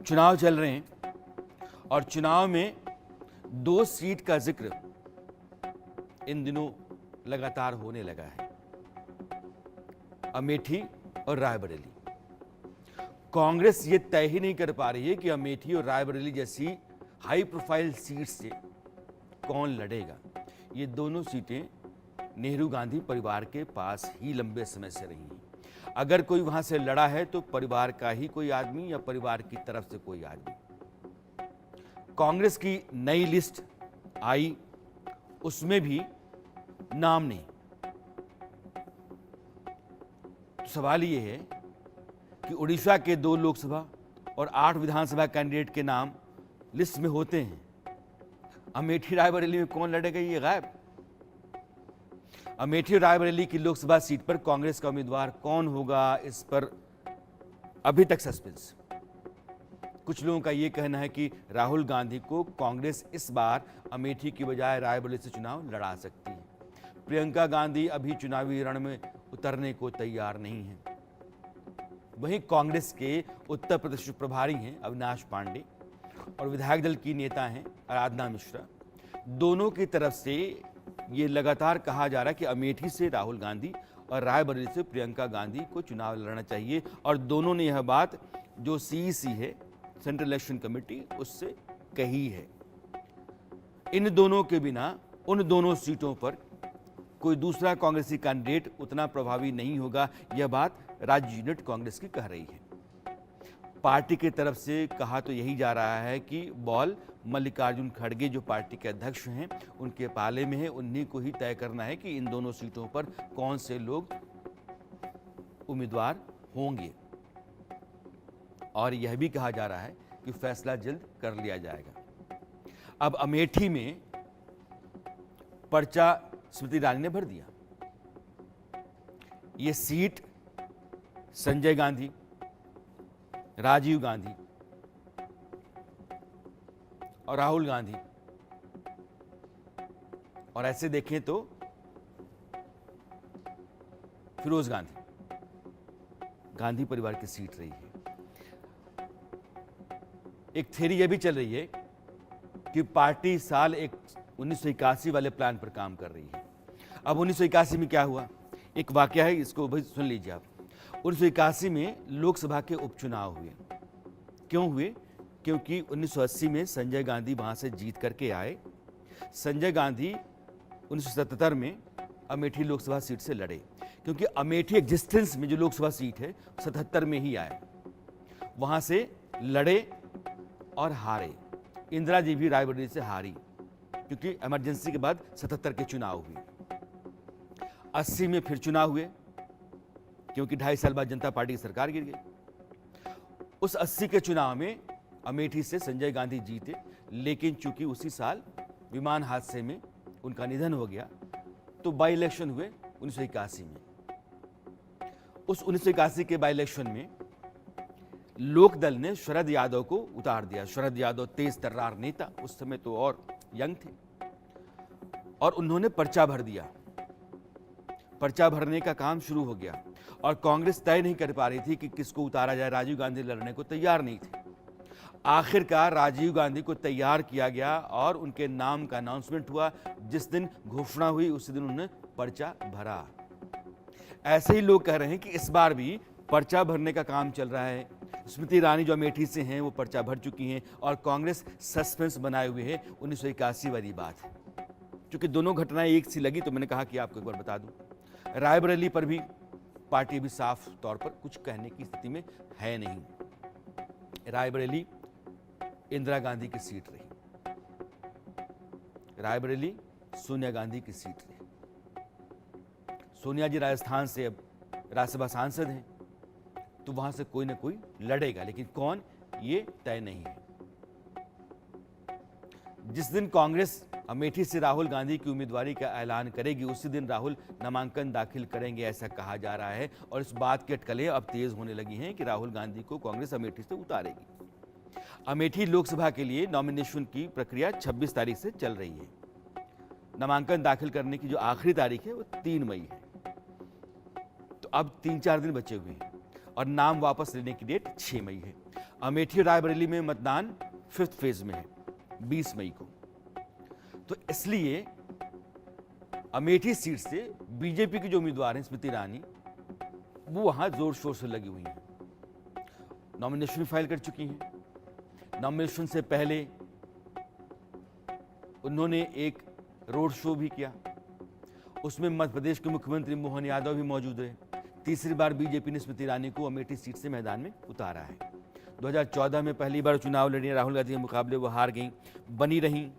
चुनाव चल रहे हैं और चुनाव में 2 सीट का जिक्र इन दिनों लगातार होने लगा है, अमेठी और रायबरेली। कांग्रेस ये तय ही नहीं कर पा रही है कि अमेठी और रायबरेली जैसी हाई प्रोफाइल सीट से कौन लड़ेगा। ये दोनों सीटें नेहरू गांधी परिवार के पास ही लंबे समय से रही हैं। अगर कोई वहां से लड़ा है तो परिवार का ही कोई आदमी या परिवार की तरफ से कोई आदमी। कांग्रेस की नई लिस्ट आई, उसमें भी नाम नहीं। तो सवाल ये है कि उड़ीसा के 2 लोकसभा और 8 विधानसभा कैंडिडेट के नाम लिस्ट में होते हैं, अमेठी रायबरेली में कौन लड़ेगा ये गायब। अमेठी और रायबरेली की लोकसभा सीट पर कांग्रेस का उम्मीदवार कौन होगा, इस पर अभी तक सस्पेंस। कुछ लोगों का यह कहना है कि राहुल गांधी को कांग्रेस इस बार अमेठी की बजाय रायबरेली से चुनाव लड़ा सकती है। प्रियंका गांधी अभी चुनावी रण में उतरने को तैयार नहीं है। वहीं कांग्रेस के उत्तर प्रदेश प्रभारी हैं अविनाश पांडे और विधायक दल की नेता हैं आराधना मिश्रा। दोनों की तरफ से ये लगातार कहा जा रहा है कि अमेठी से राहुल गांधी और रायबरेली से प्रियंका गांधी को चुनाव लड़ना चाहिए, और दोनों ने यह बात जो सीईसी है, सेंट्रल इलेक्शन कमेटी, उससे कही है। इन दोनों के बिना उन दोनों सीटों पर कोई दूसरा कांग्रेसी कैंडिडेट उतना प्रभावी नहीं होगा, यह बात राज्य यूनिट कांग्रेस की कह रही है। पार्टी की तरफ से कहा तो यही जा रहा है कि बॉल मल्लिकार्जुन खड़गे जो पार्टी के अध्यक्ष हैं उनके पाले में है, उन्हीं को ही तय करना है कि इन दोनों सीटों पर कौन से लोग उम्मीदवार होंगे। और यह भी कहा जा रहा है कि फैसला जल्द कर लिया जाएगा। अब अमेठी में पर्चा स्मृति ईरानी ने भर दिया। यह सीट संजय गांधी, राजीव गांधी और राहुल गांधी, और ऐसे देखें तो फिरोज गांधी परिवार की सीट रही है। एक थ्योरी यह भी चल रही है कि पार्टी साल 1981 वाले प्लान पर काम कर रही है। अब 1981 में क्या हुआ, एक वाकया है, इसको भी सुन लीजिए आप। 1981 में लोकसभा के उपचुनाव हुए। क्यों हुए? क्योंकि 1980 में संजय गांधी वहां से जीत करके आए। संजय गांधी 1977 में अमेठी लोकसभा सीट से लड़े, क्योंकि अमेठी एग्जिस्टेंस में जो लोकसभा सीट है 77 में ही आए। वहां से लड़े और हारे। इंदिरा जी भी रायबरेली से हारी, क्योंकि इमरजेंसी के बाद 77 के चुनाव हुए। 80 में फिर चुनाव हुए, क्योंकि 2.5 साल बाद जनता पार्टी की सरकार गिर गई। उस 80 के चुनाव में अमेठी से संजय गांधी जीते, लेकिन चूंकि उसी साल विमान हादसे में उनका निधन हो गया, तो बाई इलेक्शन हुए 1981 में। उस 1981 के बाई इलेक्शन में लोकदल ने शरद यादव को उतार दिया। शरद यादव तेज तर्रार नेता, उस समय तो और यंग थे, और उन्होंने पर्चा भर दिया। पर्चा भरने का काम शुरू हो गया और कांग्रेस तय नहीं कर पा रही थी कि किसको उतारा जाए। राजीव गांधी लड़ने को तैयार नहीं थे। आखिरकार राजीव गांधी को तैयार किया गया और उनके नाम का अनाउंसमेंट हुआ। जिस दिन घोषणा हुई उसी दिन उन्होंने पर्चा भरा। ऐसे ही लोग कह रहे हैं कि इस बार भी पर्चा भरने का काम चल रहा है। स्मृति ईरानी जो अमेठी से हैं वो पर्चा भर चुकी हैं और कांग्रेस सस्पेंस बनाए हुए है। 1981 वाली बात है। क्योंकि दोनों घटनाएं एक सी लगी तो मैंने कहा कि आपको एक बार बता दूं। रायबरेली पर भी पार्टी भी साफ तौर पर कुछ कहने की स्थिति में है नहीं। रायबरेली इंदिरा गांधी की सीट रही। रायबरेली सोनिया गांधी की सीट रही। सोनिया जी राजस्थान से अब राज्यसभा सांसद हैं, तो वहां से कोई ना कोई लड़ेगा, लेकिन कौन ये तय नहीं है। जिस दिन कांग्रेस अमेठी से राहुल गांधी की उम्मीदवारी का ऐलान करेगी उसी दिन राहुल नामांकन दाखिल करेंगे, ऐसा कहा जा रहा है। और इस बात की अटकलें अब तेज होने लगी हैं कि राहुल गांधी को कांग्रेस अमेठी से उतारेगी। अमेठी लोकसभा के लिए नॉमिनेशन की प्रक्रिया 26 तारीख से चल रही है। नामांकन दाखिल करने की जो आखिरी तारीख है वो 3 मई है। तो अब 3-4 दिन बचे हुए हैं और नाम वापस लेने की डेट 6 मई है। अमेठी और रायबरेली में मतदान 5th फेज में है 20 मई को। तो इसलिए अमेठी सीट से बीजेपी की जो उम्मीदवार हैं स्मृति ईरानी, वो वहां जोर शोर से लगी हुई हैं, नॉमिनेशन फाइल कर चुकी हैं। नॉमिनेशन से पहले उन्होंने एक रोड शो भी किया, उसमें मध्य प्रदेश के मुख्यमंत्री मोहन यादव भी मौजूद रहे। तीसरी बार बीजेपी ने स्मृति ईरानी को अमेठी सीट से मैदान में उतारा है। 2014 में पहली बार चुनाव लड़ी, राहुल गांधी के मुकाबले वो हार गई, बनी रहीं,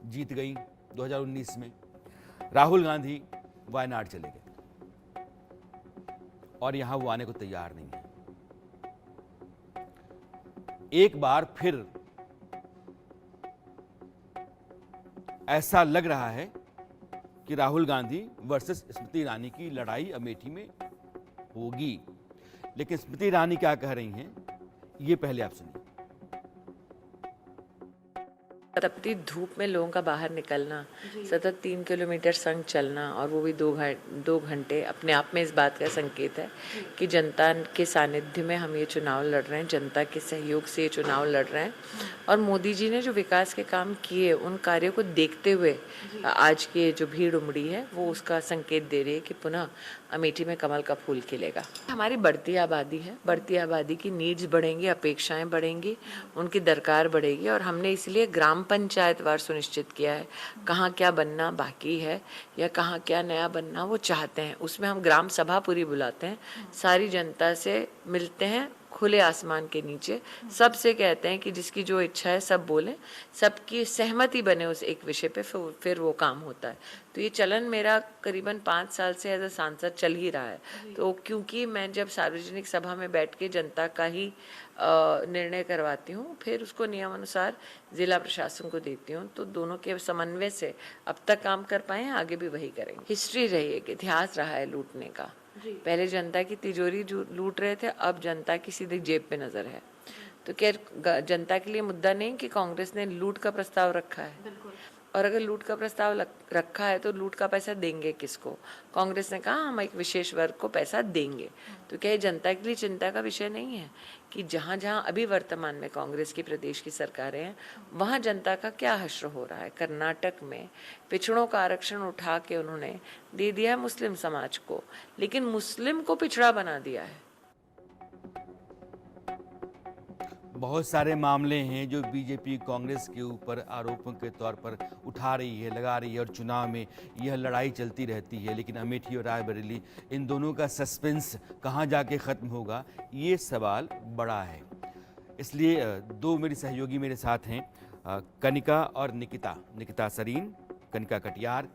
जीत गई। 2019 में राहुल गांधी वायनाड चले गए और यहां वो आने को तैयार नहीं है। एक बार फिर ऐसा लग रहा है कि राहुल गांधी वर्सेस स्मृति ईरानी की लड़ाई अमेठी में होगी। लेकिन स्मृति ईरानी क्या कह रही हैं, ये पहले आप सुनिए। तपती धूप में लोगों का बाहर निकलना, सतत 3 किलोमीटर संग चलना, और वो भी 2 घंटे, अपने आप में इस बात का संकेत है कि जनता के सानिध्य में हम ये चुनाव लड़ रहे हैं, जनता के सहयोग से ये चुनाव लड़ रहे हैं। और मोदी जी ने जो विकास के काम किए, उन कार्यों को देखते हुए आज की जो भीड़ उमड़ी है, वो उसका संकेत दे रही है कि पुनः अमेठी में कमल का फूल खिलेगा। हमारी बढ़ती आबादी है, बढ़ती आबादी की नीड्स बढ़ेंगी, अपेक्षाएं बढ़ेंगी, उनकी दरकार बढ़ेगी, और हमने इसलिए ग्राम पंचायत वार सुनिश्चित किया है कहाँ क्या बनना बाकी है या कहाँ क्या नया बनना वो चाहते हैं। उसमें हम ग्राम सभा पूरी बुलाते हैं, सारी जनता से मिलते हैं खुले आसमान के नीचे, सबसे कहते हैं कि जिसकी जो इच्छा है सब बोले, सबकी सहमति बने उस एक विषय पे, फिर वो काम होता है। तो ये चलन मेरा करीबन 5 साल से एज अ सांसद चल ही रहा है। तो क्योंकि मैं जब सार्वजनिक सभा में बैठ के जनता का ही निर्णय करवाती हूँ, फिर उसको नियमानुसार जिला प्रशासन को देती हूँ, तो दोनों के समन्वय से अब तक काम कर पाए हैं, आगे भी वही करेंगे। हिस्ट्री रही है, इतिहास रहा है लूटने का। पहले जनता की तिजोरी लूट रहे थे, अब जनता की सीधी जेब पे नजर है। तो क्या जनता के लिए मुद्दा नहीं कि कांग्रेस ने लूट का प्रस्ताव रखा है, और अगर लूट का प्रस्ताव रखा है तो लूट का पैसा देंगे किसको? कांग्रेस ने कहा हम एक विशेष वर्ग को पैसा देंगे। तो क्या ये जनता के लिए चिंता का विषय नहीं है कि जहां जहां अभी वर्तमान में कांग्रेस की प्रदेश की सरकारें हैं, वहां जनता का क्या हश्र हो रहा है? कर्नाटक में पिछड़ों का आरक्षण उठा के उन्होंने दे दिया है मुस्लिम समाज को, लेकिन मुस्लिम को पिछड़ा बना दिया है। बहुत सारे मामले हैं जो बीजेपी कांग्रेस के ऊपर आरोपों के तौर पर उठा रही है, लगा रही है, और चुनाव में यह लड़ाई चलती रहती है। लेकिन अमेठी और रायबरेली, इन दोनों का सस्पेंस कहाँ जाके ख़त्म होगा, ये सवाल बड़ा है। इसलिए 2 मेरी सहयोगी मेरे साथ हैं, कनिका और निकिता सरीन, कनिका कटियार।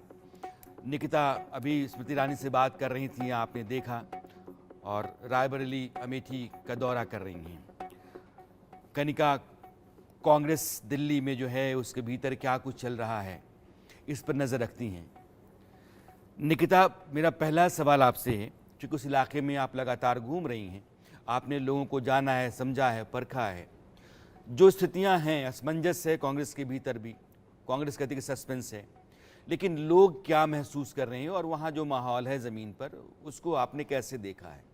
निकिता अभी स्मृति ईरानी से बात कर रही थी, आपने देखा, और रायबरेली अमेठी का दौरा कर रही हैं। कनिका, कांग्रेस दिल्ली में जो है उसके भीतर क्या कुछ चल रहा है, इस पर नज़र रखती हैं। निकिता, मेरा पहला सवाल आपसे है, क्योंकि उस इलाके में आप लगातार घूम रही हैं, आपने लोगों को जाना है, समझा है, परखा है। जो स्थितियां हैं, असमंजस है कांग्रेस के भीतर भी, कांग्रेस कहती है कि सस्पेंस है, लेकिन लोग क्या महसूस कर रहे हैं और वहाँ जो माहौल है ज़मीन पर, उसको आपने कैसे देखा है?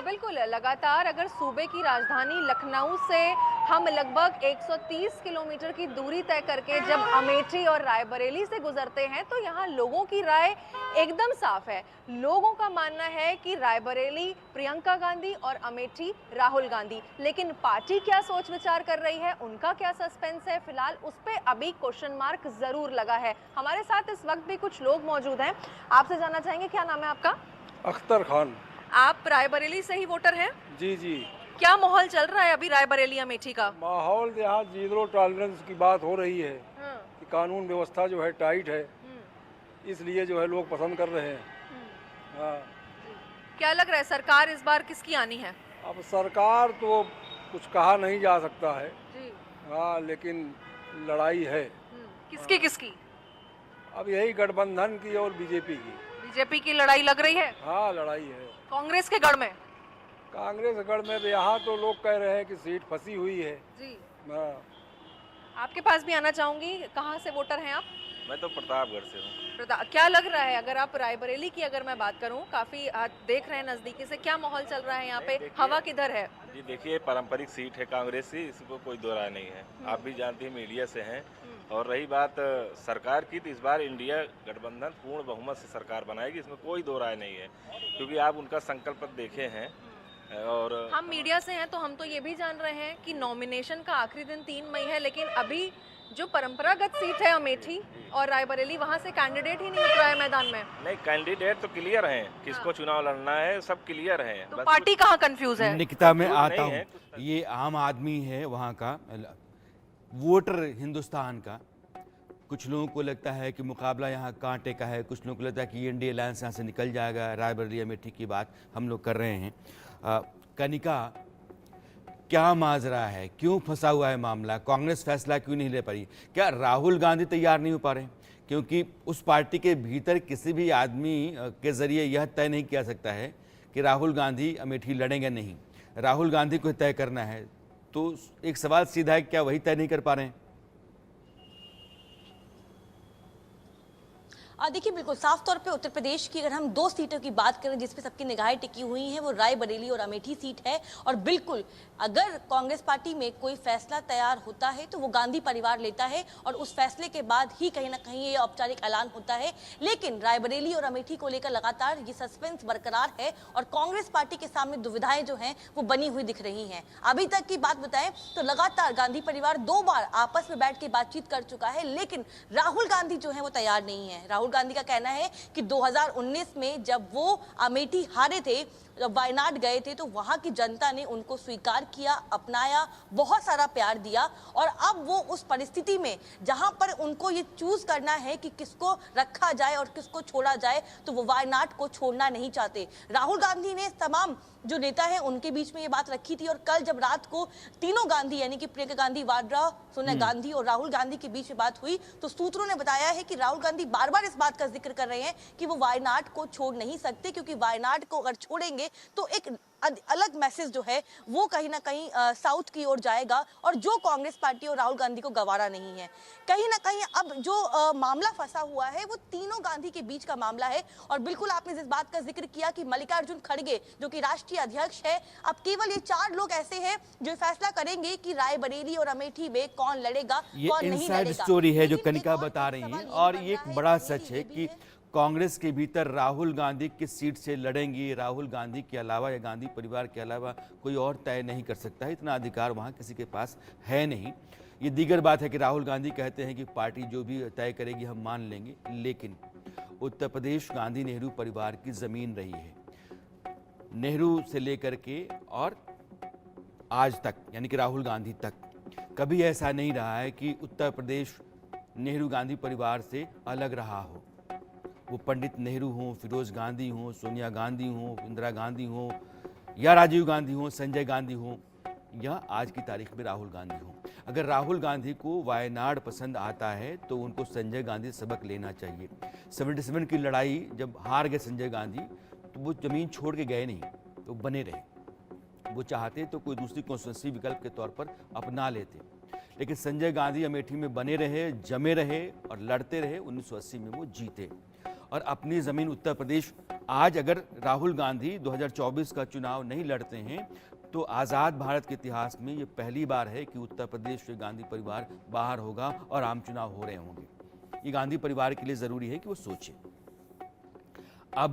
बिल्कुल, लगातार अगर सूबे की राजधानी लखनऊ से हम लगभग 130 किलोमीटर की दूरी तय करके जब अमेठी और रायबरेली से गुजरते हैं, तो यहाँ लोगों की राय एकदम साफ है। लोगों का मानना है कि रायबरेली प्रियंका गांधी और अमेठी राहुल गांधी, लेकिन पार्टी क्या सोच विचार कर रही है, उनका क्या सस्पेंस है, फिलहाल उस पर अभी क्वेश्चन मार्क जरूर लगा है। हमारे साथ इस वक्त भी कुछ लोग मौजूद हैं, आपसे जानना चाहेंगे, क्या नाम है आपका? अख्तर खान। आप रायबरेली से ही वोटर हैं? जी जी। क्या माहौल चल रहा है अभी रायबरेली अमेठी का? माहौल यहाँ जीरो टॉलरेंस की बात हो रही है कि कानून व्यवस्था जो है टाइट है, इसलिए जो है लोग पसंद कर रहे हैं। हाँ। क्या लग रहा है सरकार इस बार किसकी आनी है? अब सरकार तो कुछ कहा नहीं जा सकता है जी। हाँ, लेकिन लड़ाई है। किसकी किसकी? अब यही गठबंधन की और बीजेपी की। बीजेपी की लड़ाई लग रही है? हाँ, लड़ाई है। कांग्रेस के गढ़ में? कांग्रेस गढ़ में भी यहाँ तो लोग कह रहे हैं कि सीट फंसी हुई है। जी। हाँ। आपके पास भी आना चाहूंगी, कहाँ से वोटर हैं आप? मैं तो प्रतापगढ़ से हूँ। क्या लग रहा है, अगर आप रायबरेली की अगर मैं बात करूं, काफी देख रहे हैं नजदीकी से, क्या माहौल चल रहा है यहाँ पे, हवा किधर है? जी देखिए, पारंपरिक सीट है कांग्रेस की, इसको कोई दो राय नहीं है। आप भी जानती हैं, मीडिया से हैं। और रही बात सरकार की, तो इस बार इंडिया गठबंधन पूर्ण बहुमत से सरकार बनाएगी, इसमें कोई दो राय नहीं है, क्योंकि आप उनका संकल्प देखे हैं। और हम मीडिया से हैं तो हम तो ये भी जान रहे हैं कि नॉमिनेशन का आखिरी दिन 3 मई है, लेकिन अभी जो परंपरागत सीट है अमेठी और रायबरेली, वहां से कैंडिडेट ही नहीं उतरा है मैदान में। नहीं, कैंडिडेट तो क्लियर हैं, किसको चुनाव लड़ना है सब क्लियर है। तो पार्टी कहाँ कंफ्यूज है? निकिता में आता नहीं है, हूँ, ये आम आदमी है वहाँ का, वोटर हिंदुस्तान का। कुछ लोगों को लगता है कि मुकाबला यहाँ कांटे का है, कुछ लोगों को लगता है कि एनडीए अलायंस यहाँ से निकल जाएगा। रायबरेली अमेठी की बात हम लोग कर रहे हैं। कनिका, क्या माजरा है, क्यों फंसा हुआ है मामला? कांग्रेस फैसला क्यों नहीं ले पा रही? क्या राहुल गांधी तैयार नहीं हो पा रहे? क्योंकि उस पार्टी के भीतर किसी भी आदमी के जरिए यह तय नहीं किया सकता है कि राहुल गांधी अमेठी लड़ेंगे नहीं। राहुल गांधी को तय करना है। तो एक सवाल सीधा है, क्या वही तय नहीं कर पा रहे हैं? देखिए, बिल्कुल साफ तौर पे उत्तर प्रदेश की अगर हम 2 सीटों की बात करें जिसपे सबकी निगाहें टिकी हुई हैं, वो रायबरेली और अमेठी सीट है। और बिल्कुल अगर कांग्रेस पार्टी में कोई फैसला तैयार होता है तो वो गांधी परिवार लेता है और उस फैसले के बाद ही कहीं ना कहीं ये औपचारिक ऐलान होता है। लेकिन रायबरेली और अमेठी को लेकर लगातार ये सस्पेंस बरकरार है और कांग्रेस पार्टी के सामने दुविधाएं जो हैं वो बनी हुई दिख रही हैं। अभी तक की बात बताएं तो लगातार गांधी परिवार 2 बार आपस में बैठ के बातचीत कर चुका है, लेकिन राहुल गांधी जो है वो तैयार नहीं है। राहुल गांधी का कहना है कि 2019 में जब वो अमेठी हारे थे, जब वायनाड गए थे, तो वहां की जनता ने उनको स्वीकार किया, अपनाया, बहुत सारा प्यार दिया। और अब वो उस परिस्थिति में जहां पर उनको ये चूज करना है कि किसको रखा जाए और किसको छोड़ा जाए, तो वो वायनाड को छोड़ना नहीं चाहते। राहुल गांधी ने तमाम जो नेता है उनके बीच में ये बात रखी थी और कल जब रात को तीनों गांधी यानी कि प्रियंका गांधी वाड्रा, सोनिया गांधी और राहुल गांधी के बीच में बात हुई, तो सूत्रों ने बताया है कि राहुल गांधी बार बार इस बात का जिक्र कर रहे हैं कि वो वायनाड को छोड़ नहीं सकते, क्योंकि वायनाड को अगर छोड़ेंगे तो एक अलग मैसेज जो है वो कहीं ना कहीं साउथ की ओर जाएगा, और जो कांग्रेस पार्टी और राहुल गांधी को गवारा नहीं है। कहीं ना कहीं अब जो मामला फंसा हुआ है वो तीनों गांधी के बीच का मामला है। और बिल्कुल आपने इस बात का जिक्र किया कि मल्लिकार्जुन खड़गे जो कि राष्ट्रीय अध्यक्ष है, अब केवल ये 4 लोग ऐसे हैं जो फैसला करेंगे कि रायबरेली और अमेठी में कौन लड़ेगा, कौन नहीं इनसाइड लड़ेगा। स्टोरी है जो लेकिन कनिका एक और बता रही सवाल हैं, ये और बन ये रहा एक है, बड़ा ये सच है भी कि कांग्रेस के भीतर राहुल गांधी किस सीट से लड़ेंगी, राहुल गांधी के अलावा या गांधी परिवार के अलावा कोई और तय नहीं कर सकता है। इतना अधिकार वहां किसी के पास है नहीं। ये दीगर बात है कि राहुल गांधी कहते हैं कि पार्टी जो भी तय करेगी हम मान लेंगे, लेकिन उत्तर प्रदेश गांधी नेहरू परिवार की जमीन रही है। नेहरू से लेकर के और आज तक, यानी कि राहुल गांधी तक, कभी ऐसा नहीं रहा है कि उत्तर प्रदेश नेहरू गांधी परिवार से अलग रहा हो। वो पंडित नेहरू हों, फिरोज गांधी हों, सोनिया गांधी हों, इंदिरा गांधी हों, या राजीव गांधी हों, संजय गांधी हों, या आज की तारीख में राहुल गांधी हों। अगर राहुल गांधी को वायनाड पसंद आता है तो उनको संजय गांधी सबक लेना चाहिए। 77 की लड़ाई जब हार गए संजय गांधी, तो वो जमीन छोड़ के गए नहीं, तो बने रहे। वो चाहते तो कोई दूसरी कॉन्स्टिट्यूंसी विकल्प के तौर पर अपना लेते, लेकिन संजय गांधी अमेठी में बने रहे, जमे रहे और लड़ते रहे। 1980 में वो जीते और अपनी ज़मीन उत्तर प्रदेश। आज अगर राहुल गांधी 2024 का चुनाव नहीं लड़ते हैं तो आज़ाद भारत के इतिहास में ये पहली बार है कि उत्तर प्रदेश से गांधी परिवार बाहर होगा और आम चुनाव हो रहे होंगे। ये गांधी परिवार के लिए ज़रूरी है कि वो सोचे। अब